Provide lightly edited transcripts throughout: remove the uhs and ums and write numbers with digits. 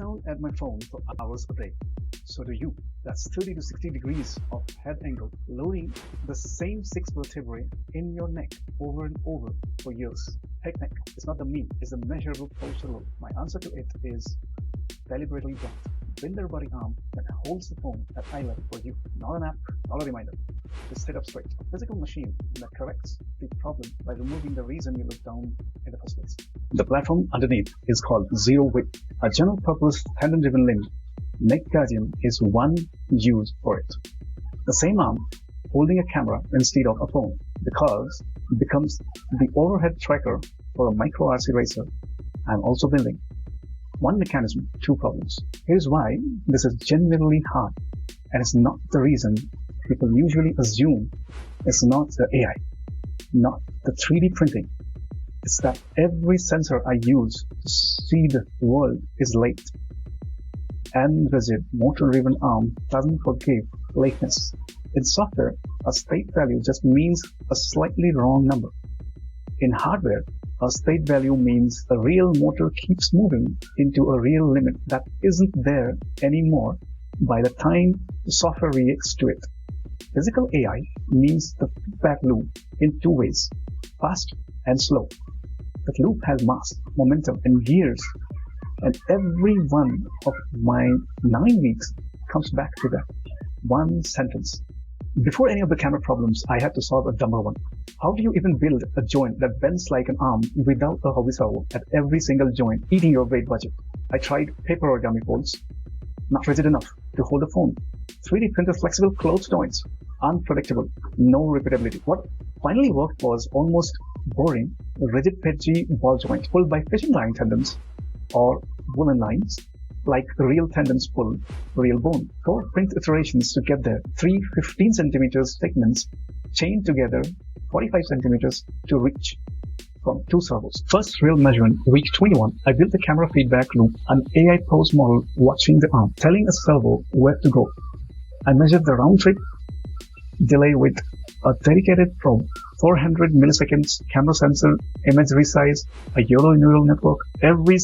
down at my phone for hours a day. So do you. That's 30 to 60 degrees of head angle, loading the same 6 vertebrae in your neck over and over for years. Heck neck, it's not the me, it's the measurable posture load. My answer to it is deliberately blunt. Build a robotic arm that holds the phone at eye level for you. Not an app, not a reminder. Just sit up straight. A physical machine that corrects the problem by removing the reason you look down in the first place. The platform underneath is called ZeroWhip, a general-purpose tendon-driven limb. NeckGuardian is one use for it. The same arm holding a camera instead of a phone because it becomes the overhead tracker for a micro RC racer I'm also building. One mechanism, two problems. Here's why this is genuinely hard, and it's not the reason people usually assume. It's not the AI, not the 3D printing. It's that every sensor I use to see the world is late. And rigid motor-driven arm doesn't forgive lateness. In software, a state value just means a slightly wrong number. In hardware, a state value means a real motor keeps moving into a real limit that isn't there anymore by the time the software reacts to it. Physical AI means the feedback loop in two ways, fast and slow. That loop has mass, momentum, and gears, and every one of my 9 weeks comes back to that one sentence. Before any of the camera problems, I had to solve a dumber one. How do you even build a joint that bends like an arm without a hobby servo at every single joint, eating your weight budget? I tried paper origami folds, not rigid enough to hold the phone. 3D printed flexible clothes joints, unpredictable, no repeatability. What finally worked was almost boring, rigid PETG ball joint pulled by fishing line tendons or woolen lines, like the real tendon-spool, real bone. 4 print iterations to get there. 3 15 centimeters segments chained together 45 centimeters to reach from 2 servos. First real measurement, week 21, I built a camera feedback loop, an AI pose model watching the arm, telling a servo where to go. I measured the round trip delay with a dedicated probe, 400 milliseconds, camera sensor, image resize, a YOLO neural network. Every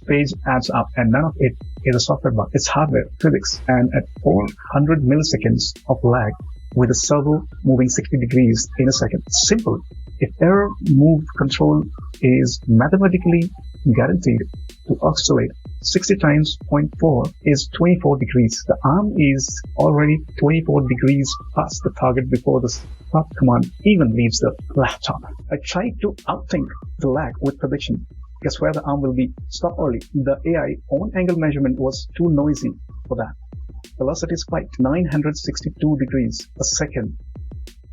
page adds up, and none of it is a software bug. It's hardware, physics, and at 400 milliseconds of lag with a servo moving 60 degrees in a second. Simple. If error move control is mathematically guaranteed to oscillate 60 times 0.4 is 24 degrees. The arm is already 24 degrees past the target before the stop command even leaves the laptop. I tried to outthink the lag with prediction. Guess where the arm will be? Stop early. The AI on angle measurement was too noisy for that. Velocity spiked 962 degrees a second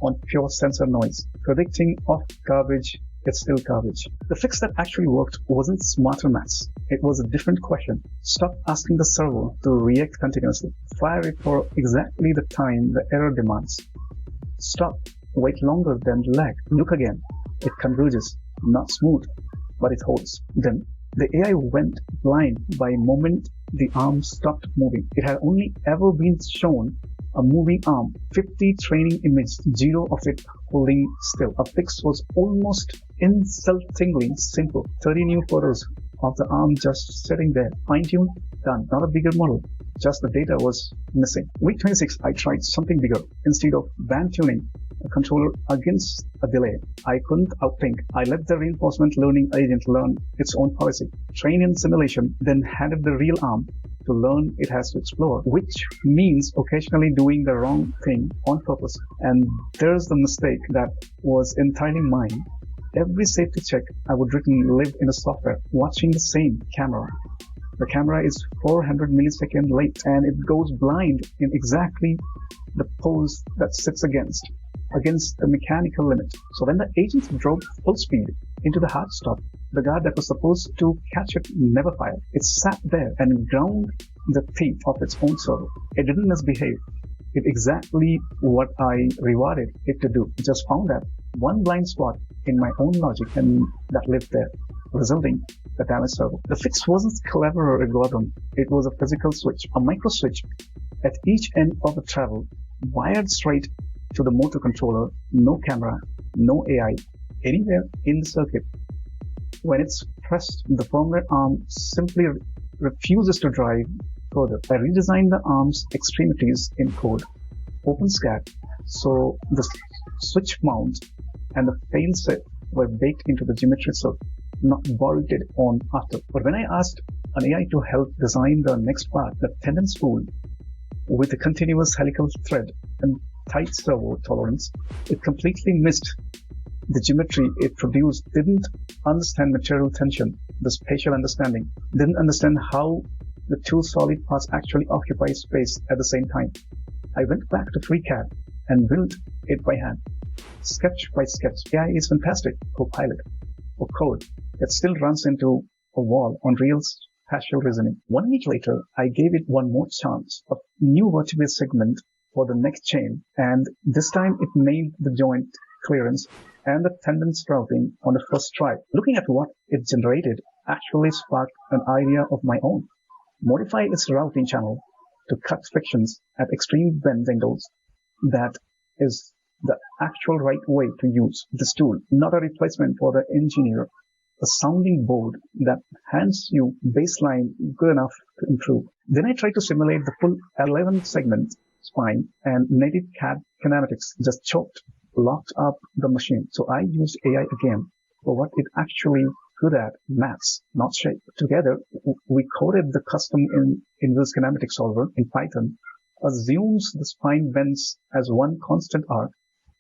on pure sensor noise. Predicting off garbage, it's still garbage. The fix that actually worked wasn't smarter maths. It was a different question. Stop asking the servo to react continuously. Fire it for exactly the time the error demands. Stop. Wait longer than lag. Look again. It converges. Not smooth, but it holds. Then the AI went blind by moment the arm stopped moving. It had only ever been shown a moving arm, 50 training images, 0 of it holding still. A fix was almost insultingly simple. 30 new photos of the arm just sitting there. Fine-tuned, done. Not a bigger model, just the data was missing. Week 26, I tried something bigger. Instead of band tuning a controller against a delay I couldn't outthink, I let the reinforcement learning agent learn its own policy. Train in simulation, then handed the real arm to learn it has to explore, which means occasionally doing the wrong thing on purpose. And there's the mistake that was entirely mine. Every safety check I would written lived in a software, watching the same camera. The camera is 400 milliseconds late, and it goes blind in exactly the pose that sits against the mechanical limit. So when the agent drove full speed into the hard stop, the guard that was supposed to catch it never fired. It sat there and ground the teeth of its own servo. It didn't misbehave. It exactly what I rewarded it to do. It just found that one blind spot in my own logic and that lived there, resulting the damaged servo. The fix wasn't clever or algorithm. It was a physical switch, a micro switch at each end of the travel, wired straight to the motor controller, no camera, no AI, anywhere in the circuit. When it's pressed, the firmware arm simply refuses to drive further. I redesigned the arm's extremities in code, OpenSCAD, so the switch mount and the failsafe were baked into the geometry itself, not bolted on after. But when I asked an AI to help design the next part, the tendon-spool with a continuous helical thread and tight servo tolerance, it completely missed the geometry it produced, didn't understand material tension, the spatial understanding, didn't understand how the two solid parts actually occupy space at the same time. I went back to FreeCAD and built it by hand, sketch by sketch. AI is fantastic for pilot, for code. It still runs into a wall on real spatial reasoning. 1 week later, I gave it one more chance, a new vertebra segment for the neck chain, and this time it nailed the joint clearance and the tendon sprouting on the first try. Looking at what it generated actually sparked an idea of my own. Modify its routing channel to cut frictions at extreme bend angles. That is the actual right way to use this tool, not a replacement for the engineer, a sounding board that hands you baseline good enough to improve. Then I tried to simulate the full 11 segment spine, and native CAD kinematics just choked, locked up the machine. So I used AI again for what it actually good at, maths, not shape. Together, we coded the custom inverse-kinematics solver in Python, assumes the spine bends as one constant arc,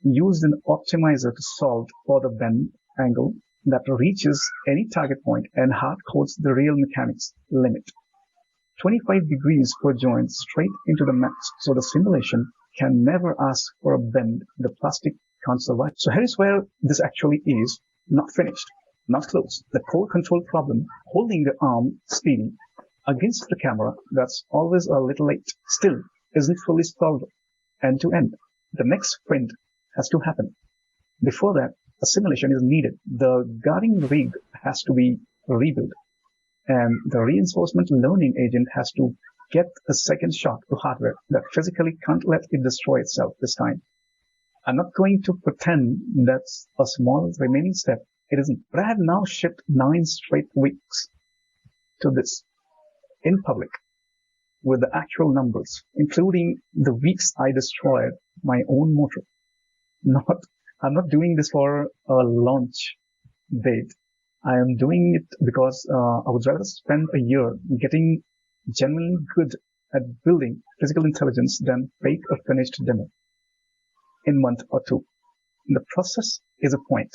used an optimizer to solve for the bend angle that reaches any target point, and hard codes the real mechanics limit. 25 degrees per joint straight into the max, so the simulation can never ask for a bend the plastic can't survive. So here is where this actually is not finished, not close. The core control problem, holding the arm steady against the camera, that's always a little late, still isn't fully solved end to end. The next sprint has to happen. Before that, a simulation is needed. The guarding rig has to be rebuilt, and the reinforcement learning agent has to get a second shot to hardware that physically can't let it destroy itself this time. I'm not going to pretend that's a small remaining step. It isn't. But I have now shipped 9 straight weeks to this in public with the actual numbers, including the weeks I destroyed my own motor. I'm not doing this for a launch date. I am doing it because I would rather spend a year getting genuinely good at building physical intelligence than fake a finished demo in a month or two. The process is a point.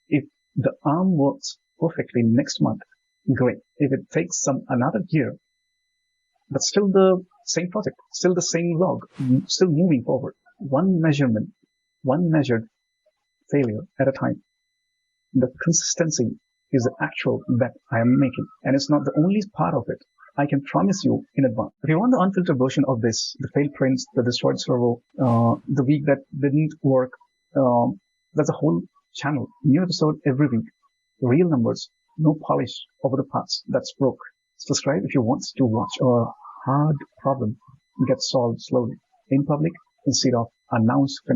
If the arm works perfectly next month, great. If it takes another year, but still the same project, still the same log, still moving forward. One measurement, one measured failure at a time. The consistency is the actual bet I am making, and it's not the only part of it. I can promise you in advance. If you want the unfiltered version of this, the failed prints, the destroyed servo, the week that didn't work, that's a whole channel. New episode every week. Real numbers, no polish over the parts that's broke. Subscribe if you want to watch a hard problem get solved slowly, in public, instead of announced finish.